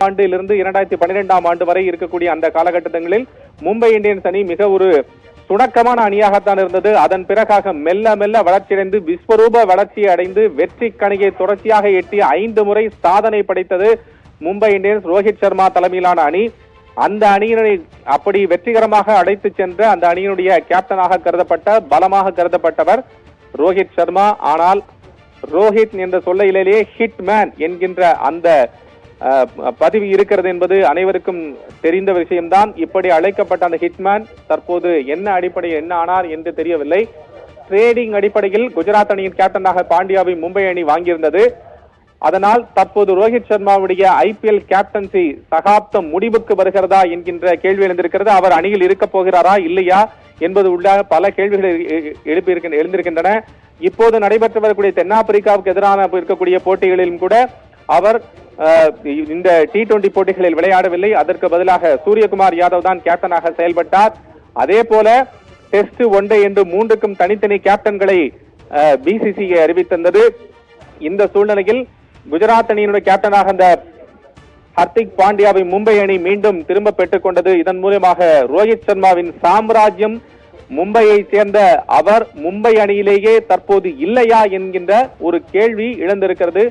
ஆண்டிலிருந்து 2012ஆம் ஆண்டு வரை இருக்கக்கூடிய அந்த காலகட்டங்களில் மும்பை இந்தியன்ஸ் அணி மிக ஒரு சுணக்கமான அணியாகத்தான் இருந்தது. அதன் பிறகாக மெல்ல மெல்ல வளர்ச்சியடைந்து விஸ்வரூப வளர்ச்சியை அடைந்து வெற்றி கணியை தொடர்ச்சியாக எட்டி 5 முறை சாதனை படைத்தது மும்பை இந்தியன்ஸ் ரோஹித் சர்மா தலைமையிலான அணி. அந்த அணியினை அப்படி வெற்றிகரமாக அழைத்து சென்ற அந்த அணியினுடைய கேப்டனாக கருதப்பட்ட பலமாக கருதப்பட்டவர் ரோஹித் சர்மா. ஆனால் ரோஹித் என்ற சொல்லையிலேயே ஹிட்மேன் என்கின்ற அந்த பதிவு இருக்கிறது என்பது அனைவருக்கும் தெரிந்த விஷயம்தான். இப்படி அழைக்கப்பட்ட அந்த ஹிட்மேன் தற்போது என்ன அடிப்படையில் என்ன ஆனார் என்று தெரியவில்லை. ட்ரேடிங் அடிப்படையில் குஜராத் அணியின் கேப்டனாக பாண்டியாவை மும்பை அணி வாங்கியிருந்தது. அதனால் தற்போது ரோஹித் சர்மாவுடைய ஐபிஎல் கேப்டன்சி சகாப்தம் முடிவுக்கு வருகிறதா என்கின்ற கேள்வி எழுந்திருக்கிறது. அவர் அணியில் இருக்க போகிறாரா இல்லையா என்பது உள்ள பல கேள்விகள் எழுந்திருக்கின்றன. இப்போது நடைபெற்று வரக்கூடிய தென்னாப்பிரிக்காவுக்கு எதிரான இருக்கக்கூடிய போட்டிகளிலும் கூட அவர் இந்த T20 போட்டிகளில் விளையாடவில்லை. அதற்கு பதிலாக சூரியகுமார் யாதவ் தான் கேப்டனாக செயல்பட்டார். அதே போல டெஸ்ட் ஒன்டே என்று 3க்கும் தனித்தனி கேப்டன்களை பிசிசிஐ அறிவித்தது. இந்த சூழ்நிலையில் குஜராத் அணியினுடைய கேப்டனாக அந்த ஹர்திக் பாண்டியாவை மும்பை அணி மீண்டும் திரும்ப பெற்றுக் கொண்டது. இதன் மூலமாக ரோஹித் சர்மாவின் சாம்ராஜ்யம் மும்பையை சேர்ந்த அவர் மும்பை அணியிலேயே தற்போது இல்லையா என்கின்ற ஒரு கேள்வி எழுந்திருக்கிறது.